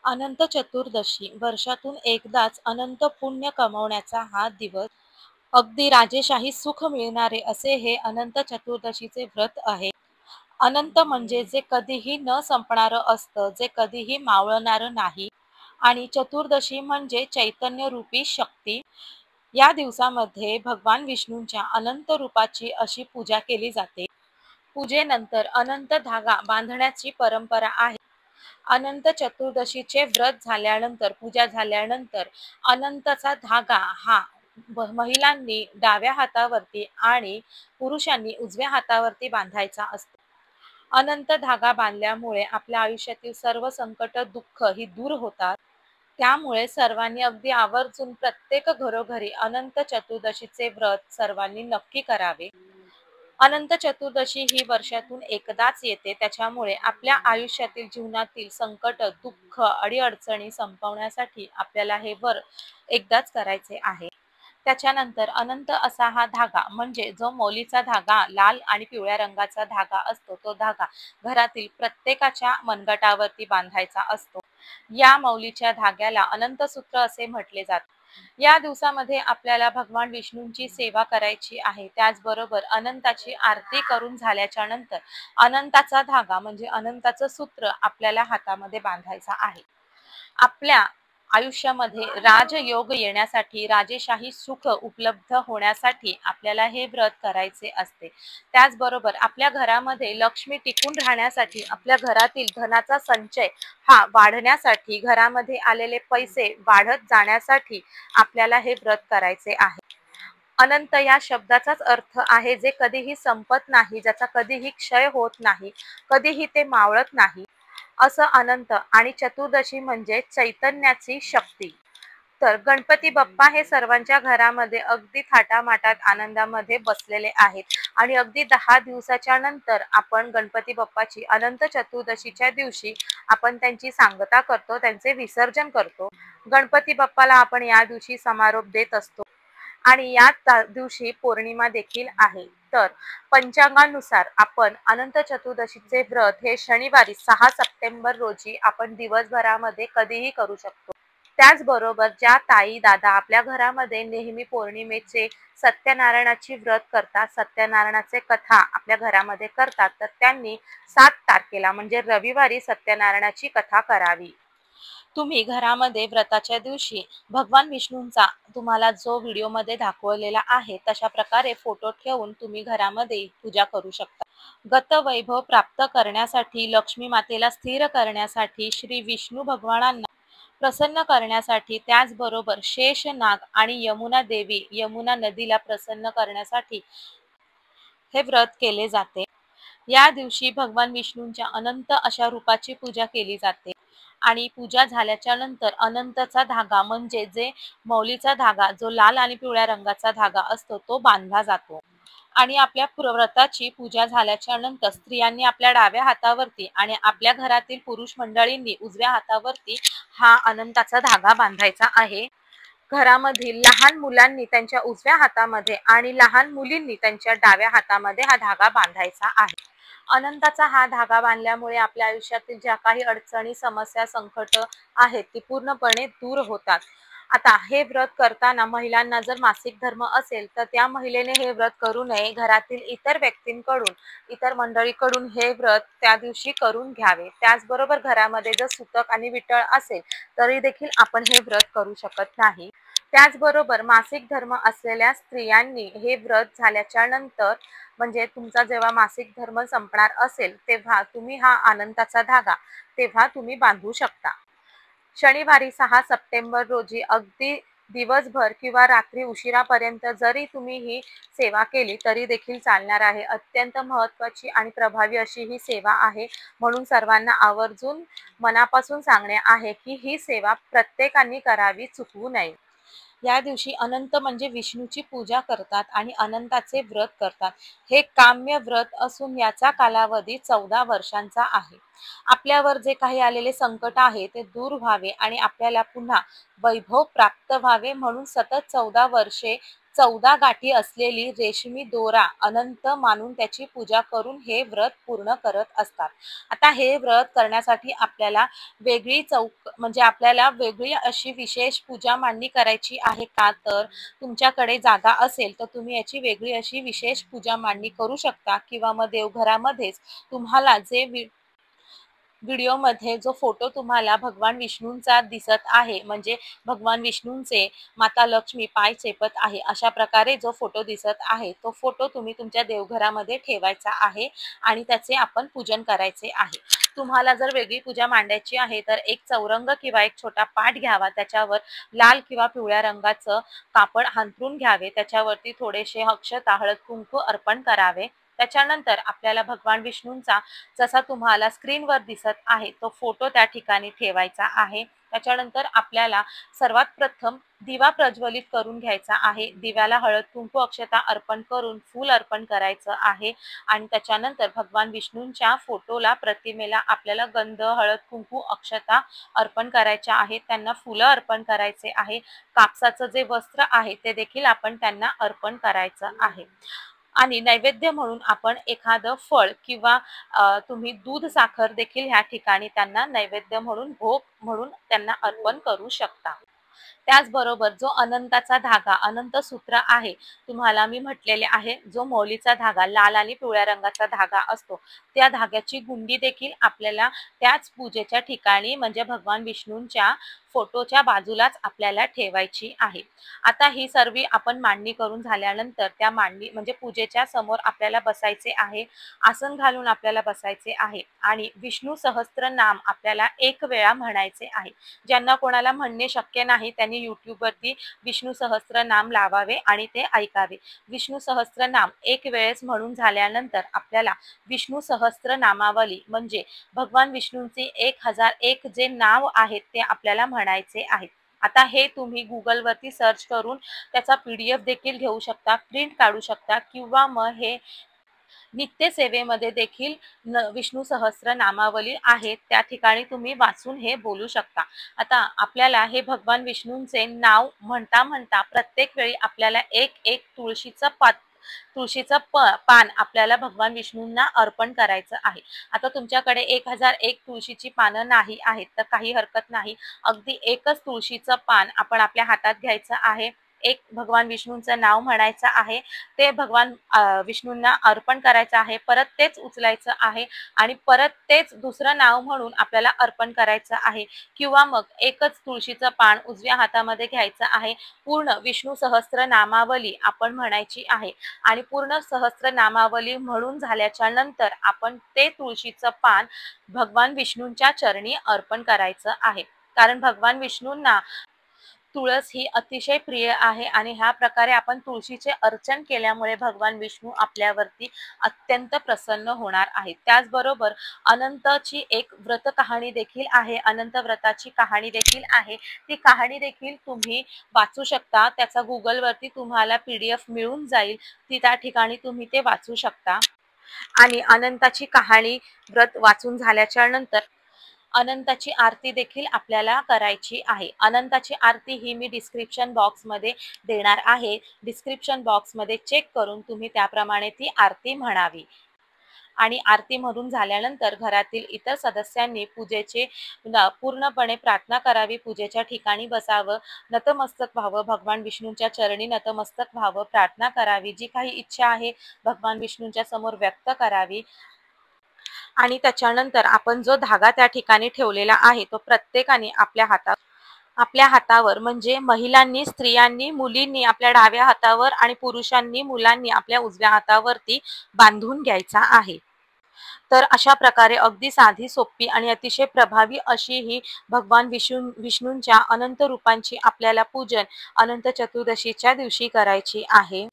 अनंत चतुर्दशी वर्षातून एकदाच अनंत पुण्य कमवण्याचा हा दिवस. अगदी राजेशाही सुख मिळणारे असे हे अनंत चतुर्दशीचे व्रत आहे. अनंत म्हणजे जे कधीही न संपणारं असतं, जे कधीही मावळणारं नाही. आणि चतुर्दशी म्हणजे चैतन्य रूपी शक्ती. या दिवसामध्ये भगवान विष्णूंच्या अनंत रूपाची अशी पूजा केली जाते. पूजेनंतर अनंत धागा बांधण्याची परंपरा आहे. अनंत चतुर्दशीचे व्रत झाल्यानंतर, पूजा झाल्यानंतर अनंतचा धागा हा महिलांनी डाव्या हातावरती आणि पुरुषांनी उजव्या हातावरती बांधायचा असतो. अनंत धागा बांधल्यामुळे आपल्या आयुष्यातील सर्व संकट, दुःख ही दूर होतात. त्यामुळे सर्वांनी अगदी आवर्जून प्रत्येक घरोघरी अनंत चतुर्दशीचे व्रत सर्वांनी नक्की करावे. अनंत चतुर्दशी ही वर्षातून एकदाच येते, त्याच्यामुळे आपल्या आयुष्यातील जीवनातील संकट, दुःख, अडीअडचणी संपवण्यासाठी आपल्याला हे व्रत एकदाच करायचे आहे. त्याच्यानंतर अनंत असा हा धागा म्हणजे जो मौलीचा धागा, लाल आणि पिवळ्या रंगाचा धागा असतो, तो धागा घरातील प्रत्येकाच्या मनगटावरती बांधायचा असतो. या मौलीच्या धाग्याला अनंत सूत्र असे म्हटले जाते. या दिवसामध्ये आपल्याला भगवान विष्णूंची सेवा करायची आहे. त्याचबरोबर अनंताची आरती करून झाल्याच्या नंतर अनंताचा धागा म्हणजे अनंताचं सूत्र आपल्याला हातामध्ये बांधायचा आहे. आपल्या आयुष्यामध्ये राजयोग येण्यासाठी, राजेशाही सुख उपलब्ध होण्यासाठी आपल्याला हे व्रत करायचे असते. त्याचबरोबर आपल्या घरामध्ये लक्ष्मी टिकून राहण्यासाठी, आपल्या घरातील धनाचा संचय हा वाढण्यासाठी, घरामध्ये आलेले पैसे वाढत जाण्यासाठी आपल्याला हे व्रत करायचे आहे. अनंत या शब्दाचाच अर्थ आहे जे कधीही संपत नाही, ज्याचा कधीही क्षय होत नाही, कधीही ते मावळत नाही, असं अनंत. आणि चतुर्दशी म्हणजे चैतन्याची शक्ती. तर गणपती बाप्पा हे सर्वांच्या घरामध्ये अगदी थाटामाटात आनंदामध्ये बसलेले आहेत. आणि अगदी 10 दिवसाच्या नंतर आपण गणपती बाप्पाची अनंत चतुर्दशीच्या दिवशी आपण त्यांची सांगता करतो, त्यांचे विसर्जन करतो. गणपती बाप्पाला आपण या दिवशी समारोप देत असतो. आणि या दिवशी पौर्णिमा देखील आहे. तर पंचांगानुसार आपण अनंत चतुर्दशीचे व्रत हे शनिवारी 6 सप्टेंबर रोजी आपण दिवसभरामध्ये कधीही करू शकतो. त्याचबरोबर ज्या ताई दादा आपल्या घरामध्ये नेहमी पौर्णिमेचे सत्यनारायणाची व्रत करतात, सत्यनारायणाचे कथा आपल्या घरामध्ये करतात, तर त्यांनी 7 तारखेला म्हणजे रविवारी सत्यनारायणाची कथा करावी. तुम्ही घरामध्ये व्रताच्या दिवशी भगवान विष्णूंचा तुम्हाला जो व्हिडिओमध्ये दाखवलेला आहे तशा प्रकारे फोटो ठेवून तुम्ही घरामध्ये पूजा करू शकता. गतवैभव प्राप्त करण्यासाठी, लक्ष्मी मातेला स्थिर करण्यासाठी, श्री विष्णू भगवानांना प्रसन्न करण्यासाठी, त्याचबरोबर शेषनाग आणि यमुना देवी, यमुना नदीला प्रसन्न करण्यासाठी हे व्रत केले जाते. या दिवशी भगवान विष्णूंच्या अनंत अशा रूपाची पूजा केली जाते. आणि पूजा झाल्याच्या नंतर अनंतचा धागा म्हणजे जे मौलीचा धागा, जो लाल आणि पिवळ्या रंगाचा धागा असतो, तो बांधला जातो. आणि आपल्या व्रताची पूजा झाल्याच्या नंतर स्त्रियांनी आपल्या डाव्या हातावरती आणि आपल्या घरातील पुरुष मंडळींनी उजव्या हातावरती हा अनंताचा धागा बांधायचा आहे. घरामधील लहान मुलांनी त्यांच्या उजव्या हातामध्ये आणि लहान मुलींनी त्यांच्या डाव्या हातामध्ये हा धागा बांधायचा आहे. अनंताचा हा धागा बांधल्यामुळे आपल्या आयुष्यातील ज्या काही अडचणी, समस्या, संकट आहेत ती पूर्णपणे दूर होतात. आता हे व्रत करताना महिलांना जर मासिक धर्म असेल तर त्या महिलेने हे व्रत करू नये. घरातील इतर व्यक्तींकडून, इतर मंडळीकडून हे व्रत त्या दिवशी करून घ्यावे. त्याचबरोबर घरामध्ये जर सुतक आणि विटळ असेल तरी देखील आपण हे व्रत करू शकत नाही. त्याचबरोबर मासिक धर्म असलेल्या स्त्रियांनी हे व्रत झाल्याच्या नंतर म्हणजे तुमचा जेव्हा मासिक धर्म संपणार असेल तेव्हा तुम्ही हा अनंताचा धागा तेव्हा तुम्ही बांधू शकता. शनिवारी 6 सप्टेंबर रोजी अगदी दिवसभर किंवा रात्री उशिरापर्यंत जरी तुम्ही ही सेवा केली तरी देखील चालणार आहे. अत्यंत महत्त्वाची आणि प्रभावी अशी ही सेवा आहे. म्हणून सर्वांना आवर्जून मनापासून सांगणे आहे की ही सेवा प्रत्येकाने करावी, चुकवू नये. या दिवशी अनंत म्हणजे विष्णूची पूजा करतात आणि अनंताचे व्रत करतात. हे काम्य व्रत असून याचा कालावधी 14 वर्षांचा आहे. आपल्यावर जे काही आलेले संकट आहे ते दूर व्हावे आणि आपल्याला पुन्हा वैभव प्राप्त व्हावे म्हणून सतत 14 वर्षे 14 गाठी असलेली रेशमी दोरा अनंत मानून त्याची पूजा करून हे व्रत पूर्ण करत असतात। आता हे व्रत करण्यासाठी आपल्याला आपल्याला वेगळी अशी विशेष पूजा मांडणी करायची आहे का, तर तुमच्याकडे जागा असेल तर तुम्ही याची वेगळी अशी विशेष पूजा मांडणी करू शकता, किंवा मग देवघरामध्येच तुम्हाला जे व्हिडिओमध्ये जो फोटो तुम्हाला भगवान विष्णूंचा दिसत आहे, म्हणजे भगवान विष्णूंचे माता लक्ष्मी पाय चेपत आहे अशा प्रकारे जो फोटो दिसत आहे, तो फोटो तुम्ही तुमच्या देवघरामध्ये ठेवायचा आहे आणि त्याचे आपण पूजन करायचे आहे। तुम्हाला जर वेगळी पूजा मांडायची आहे तर एक चौरंग किंवा एक छोटा पाट घ्यावा, त्याच्यावर लाल किंवा पिवळ्या रंगाचं कापड हांतरून घ्यावे, त्याच्यावरती थोडेसे अक्षता हळद कुंकू अर्पण करावे। त्याच्यानंतर आपल्याला भगवान विष्णूंचा जसा तुम्हाला स्क्रीनवर दिसत आहे तो फोटो त्या ठिकाणी ठेवायचा आहे। त्याच्यानंतर आपल्याला सर्वात प्रथम दिवा प्रज्वलित करून घ्यायचा आहे। दिव्याला हळद कुंकू अक्षता अर्पण करून फूल अर्पण करायचं आहे आणि त्याच्यानंतर भगवान विष्णूंच्या फोटोला प्रतिमेला आपल्याला गंध हळद कुंकू अक्षता अर्पण करायच्या आहेत, त्यांना फुलं अर्पण करायचे आहे। कापसाचं जे वस्त्र आहे ते देखील आपण त्यांना अर्पण करायचं आहे आणि नैवेद्य म्हणून आपण एखादं फळ किंवा तुम्ही दूध साखर देखील ह्या ठिकाणी त्यांना नैवेद्य म्हणून भोग म्हणून त्यांना अर्पण करू शकता। त्याचबरोबर जो अनंताचा धागा अनंत सूत्र आहे, तुम्हाला मी म्हटलेले आहे, जो मौलीचा धागा लाल आणि पिवळ्या रंगाचा धागा असतो, त्या धाग्याची गुंडी देखील आपल्याला त्याच पूजेच्या ठिकाणी म्हणजे भगवान विष्णूंच्या फोटोच्या बाजूलाच आपल्याला ठेवायची आहे। आता ही सर्व आपण मांडणी करून झाल्यानंतर त्या मांडणी म्हणजे पूजेच्या समोर आपल्याला बसायचे आहे, आसन घालून आपल्याला बसायचे आहे आणि विष्णू सहस्त्र नाम आपल्याला एक वेळा म्हणायचे आहे। ज्यांना कोणाला म्हणणे शक्य नाही त्यांनी यूट्यूबवरती विष्णू सहस्त्र नाम लावावे आणि ते ऐकावे। विष्णू सहस्त्र नाम एक वेळेस म्हणून झाल्यानंतर आपल्याला विष्णू सहस्त्र नामावली म्हणजे भगवान विष्णूंचे 1001 जे नाव आहेत ते आपल्याला म्हणायचे आहेत। आता हे तुम्ही गुगलवरती सर्च करून त्याचा PDF देखील घेऊ शकता, प्रिंट काढू शकता, किंवा मग हे नित्यसेवेमध्ये देखील विष्णू सहस्त्र नामावली आहेत त्या ठिकाणी तुम्ही वाचून हे बोलू शकता। आता आपल्याला हे भगवान विष्णूंचे नाव म्हणता म्हणता प्रत्येक वेळी आपल्याला एक तुळशीचं पान आपल्याला भगवान विष्णूंना अर्पण करायचं आहे। आता तुमच्याकडे 1001 तुळशीची पानं नाही आहेत तर काही हरकत नाही, अगदी एकच तुळशीचं पान आपण आपल्या हातात घ्यायचं आहे, एक भगवान विष्णूंचं नाव म्हणायचं आहे, ते भगवान विष्णूंना अर्पण करायचं आहे, परत तेच उचलायचं आहे आणि परत तेच दुसरं नाव म्हणून आपल्याला अर्पण करायचं आहे, किंवा मग एकच तुळशीचं पान उजव्या हातामध्ये घ्यायचं आहे। पूर्ण विष्णू सहस्त्र नामावली आपण म्हणायची आहे आणि पूर्ण सहस्त्र नामावली म्हणून झाल्याच्या नंतर आपण ते तुळशीचं पान भगवान विष्णूंच्या चरणी अर्पण करायचं आहे, कारण भगवान विष्णूंना तुळस ही अतिशय प्रिय आहे आणि ह्या प्रकारे आपण तुळशीचे अर्चन केल्यामुळे भगवान विष्णू आपल्यावरती अत्यंत प्रसन्न होणार आहेत। त्याचबरोबर अनंतची एक व्रत कहाणी देखील आहे, अनंत व्रताची कहाणी देखील आहे, ती कहाणी देखील तुम्ही वाचू शकता। त्याचा गुगलवरती तुम्हाला PDF मिळून जाईल, ती त्या ठिकाणी तुम्ही ते वाचू शकता आणि अनंताची कहाणी व्रत वाचून झाल्याच्या नंतर अनंताची आरती देखील आपल्याला करायची आहे। अनंताची आरती ही मी डिस्क्रिप्शन बॉक्समध्ये देणार आहे, डिस्क्रिप्शन बॉक्समध्ये चेक करून तुम्ही त्याप्रमाणे ती आरती म्हणावी आणि आरती म्हणून झाल्यानंतर घरातील इतर सदस्यांनी पूजेचे पूर्णपणे प्रार्थना करावी, पूजेच्या ठिकाणी बसावं, नतमस्तक व्हावं, भगवान विष्णूंच्या चरणी नतमस्तक व्हावं, प्रार्थना करावी, जी काही इच्छा आहे भगवान विष्णूंच्या समोर व्यक्त करावी आणि त्याच्यानंतर आपण जो धागा त्या ठिकाणी ठेवलेला आहे तो प्रत्येकाने आपल्या हातावर म्हणजे महिलांनी स्त्रियांनी मुलींनी आपल्या डाव्या हातावर आणि पुरुषांनी मुलांनी आपल्या उजव्या हातावरती बांधून घ्यायचा आहे। तर अशा प्रकारे अगदी साधी सोपी आणि अतिशय प्रभावी अशी ही भगवान विष्णूंच्या अनंत रूपांची आपल्याला पूजन अनंत चतुर्दशीच्या दिवशी करायची आहे।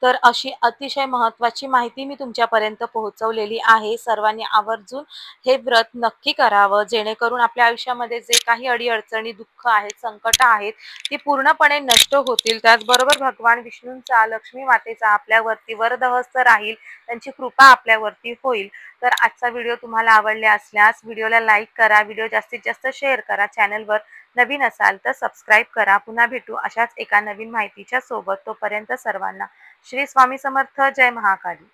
तर अशी अतिशय महत्त्वाची माहिती मी तुमच्यापर्यंत पोहोचवलेली आहे। सर्वांनी आवर्जून हे व्रत नक्की करावं, जेणेकरून आपल्या आयुष्यामध्ये जे काही अडीअडचणी दुःख आहेत संकट आहेत ती पूर्णपणे नष्ट होतील। त्याचबरोबर भगवान विष्णूंचा लक्ष्मी मातेचा आपल्यावरती वरदहस्त राहील, त्यांची कृपा आपल्यावरती होईल। तर आजचा व्हिडिओ तुम्हाला आवडला असल्यास व्हिडिओला लाईक करा, व्हिडिओ जास्तीत जास्त शेअर करा, चॅनलवर नवीन असाल तर सबस्क्राईब करा. पुन्हा भेटू अशाच एका नवीन माहितीच्या सोबत. तोपर्यंत सर्वांना श्री स्वामी समर्थ. जय महाकाली.